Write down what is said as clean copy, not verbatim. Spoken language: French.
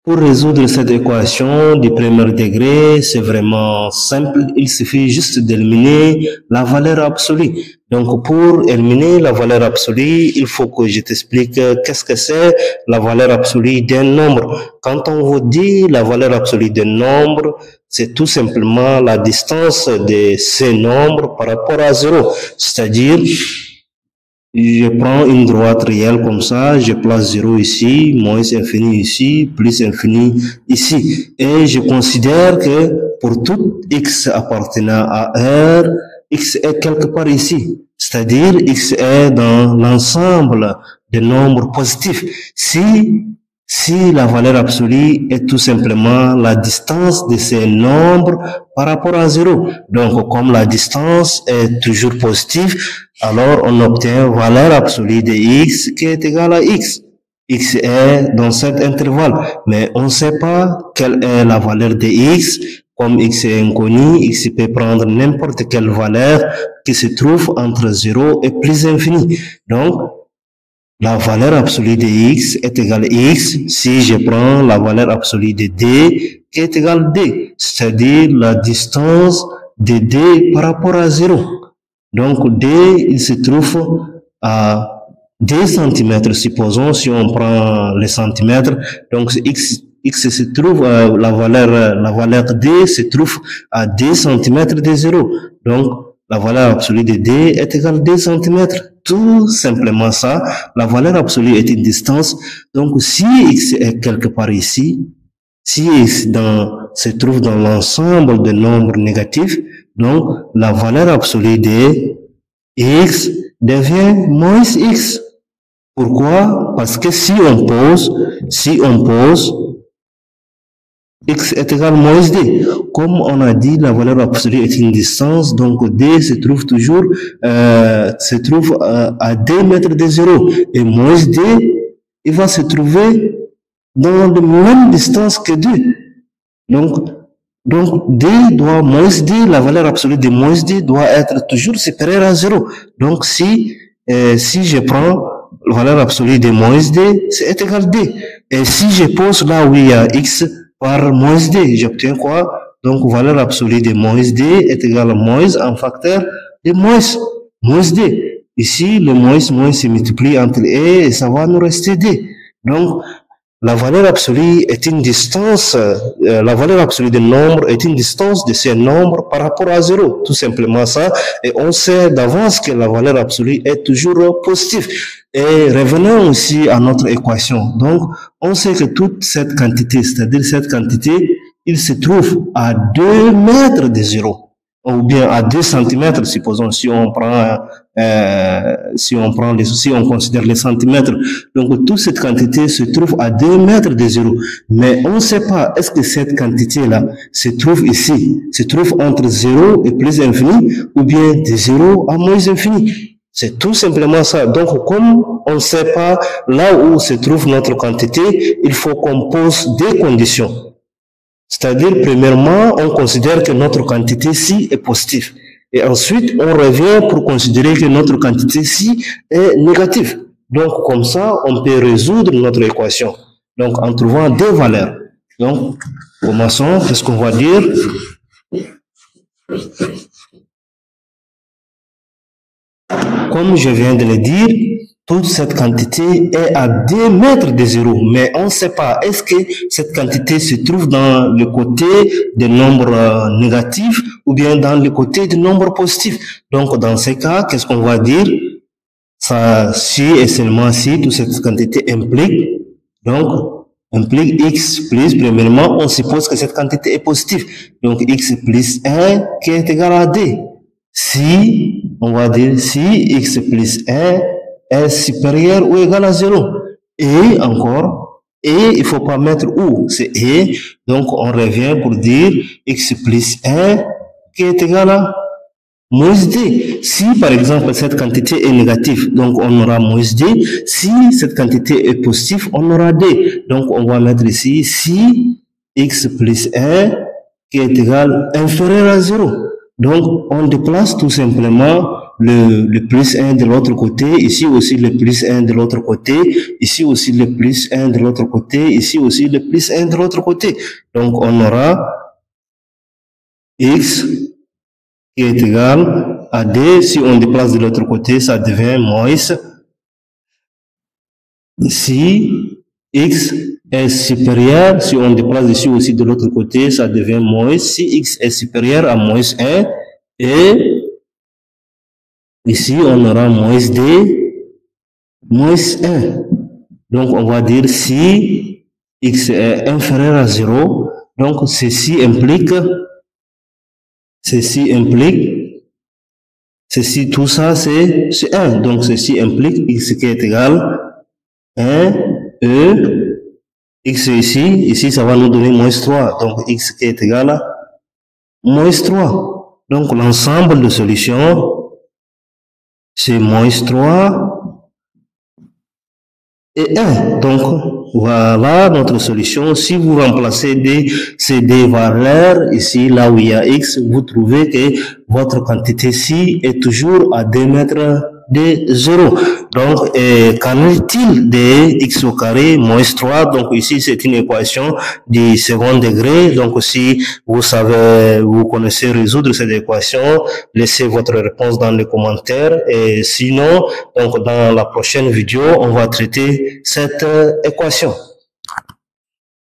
Pour résoudre cette équation du premier degré, c'est vraiment simple. Il suffit juste d'éliminer la valeur absolue. Donc, pour éliminer la valeur absolue, il faut que je t'explique qu'est-ce que c'est la valeur absolue d'un nombre. Quand on vous dit la valeur absolue d'un nombre, c'est tout simplement la distance de ces nombres par rapport à zéro. C'est-à-dire, je prends une droite réelle comme ça, je place 0 ici, moins infini ici, plus infini ici. Et je considère que pour tout x appartenant à R, x est quelque part ici. C'est-à-dire, x est dans l'ensemble des nombres positifs. Si la valeur absolue est tout simplement la distance de ces nombres par rapport à 0. Donc, comme la distance est toujours positive, alors on obtient valeur absolue de x qui est égale à x. X est dans cet intervalle, mais on ne sait pas quelle est la valeur de x. Comme x est inconnu, x peut prendre n'importe quelle valeur qui se trouve entre 0 et plus infini. Donc, la valeur absolue de x est égale à x si je prends la valeur absolue de d qui est égale à d, c'est-à-dire la distance de d par rapport à 0. Donc d, il se trouve à 2 cm, supposons, si on prend les centimètres. Donc x se trouve, la valeur d se trouve à 2 cm de 0. Donc la valeur absolue de d est égale à 2 cm. Tout simplement ça. La valeur absolue est une distance. Donc, si x est quelque part ici, si x se trouve dans l'ensemble des nombres négatifs, donc la valeur absolue de x devient moins x. Pourquoi? Parce que si on pose x est égal à moins d. Comme on a dit, la valeur absolue est une distance, donc d se trouve toujours à 2 mètres de 0. Et moins d, il va se trouver dans la même distance que 2. Donc d doit, moins d, la valeur absolue de moins d doit être toujours supérieure à 0. Donc si je prends la valeur absolue de moins d, c'est égal à d. Et si je pose là où il y a x, par moins d, j'obtiens quoi? Donc, valeur absolue de moins d est égale à moins un facteur de moins d. Ici, le moins se multiplie entre et ça va nous rester d. Donc, la valeur absolue est une distance, la valeur absolue des nombres est une distance de ces nombres par rapport à 0. Tout simplement ça. Et on sait d'avance que la valeur absolue est toujours positive. Et revenons aussi à notre équation. Donc, on sait que toute cette quantité, c'est-à-dire cette quantité, il se trouve à 2 mètres de 0. Ou bien à 2 cm, supposons, si on considère les centimètres. Donc, toute cette quantité se trouve à 2 mètres de 0. Mais on ne sait pas, est-ce que cette quantité-là se trouve ici, se trouve entre 0 et plus infini, ou bien de 0 à moins infini. C'est tout simplement ça. Donc, comme on ne sait pas là où se trouve notre quantité, il faut qu'on pose des conditions. C'est-à-dire, premièrement, on considère que notre quantité ci est positive. Et ensuite, on revient pour considérer que notre quantité ci est négative. Donc, comme ça, on peut résoudre notre équation. Donc, en trouvant deux valeurs. Donc, commençons. Qu'est-ce qu'on va dire? Comme je viens de le dire, toute cette quantité est à 2 mètres de 0, mais on ne sait pas, est-ce que cette quantité se trouve dans le côté des nombres négatifs ou bien dans le côté des nombres positifs. Donc, dans ces cas, qu'est-ce qu'on va dire? Ça, si et seulement si toute cette quantité implique x plus, premièrement, on suppose que cette quantité est positive. Donc, x plus 1 qui est égal à d. Si, on va dire, si x plus 1 est supérieur ou égal à 0. Et encore, et il faut pas mettre ou, c'est et. Donc, on revient pour dire x plus 1 qui est égal à moins d. Si, par exemple, cette quantité est négative, donc on aura moins d. Si cette quantité est positive, on aura d. Donc, on va mettre ici si x plus 1 qui est égal inférieur à 0. Donc, on déplace tout simplement le plus 1 de l'autre côté, ici aussi le plus 1 de l'autre côté, ici aussi le plus 1 de l'autre côté, ici aussi le plus 1 de l'autre côté. Donc on aura x qui est égal à d. Si on déplace de l'autre côté, ça devient moins. Si x est supérieur, si on déplace ici aussi de l'autre côté, ça devient moins. Si x est supérieur à moins 1, et ici on aura moins d, moins 1. Donc on va dire si x est inférieur à 0, donc ceci implique, tout ça c'est 1. Donc ceci implique x qui est égal 1, x ici ça va nous donner moins 3. Donc x qui est égal à moins 3. Donc l'ensemble de solutions, c'est moins 3 et 1. Donc voilà notre solution. Si vous remplacez ces deux valeurs ici, là où il y a x, vous trouvez que votre quantité ci est toujours à 2 mètres de 0. Donc, qu'en est-il de x au carré moins 3? Donc ici, c'est une équation du second degré. Donc si vous connaissez résoudre cette équation, laissez votre réponse dans les commentaires. Et sinon, donc dans la prochaine vidéo, on va traiter cette équation.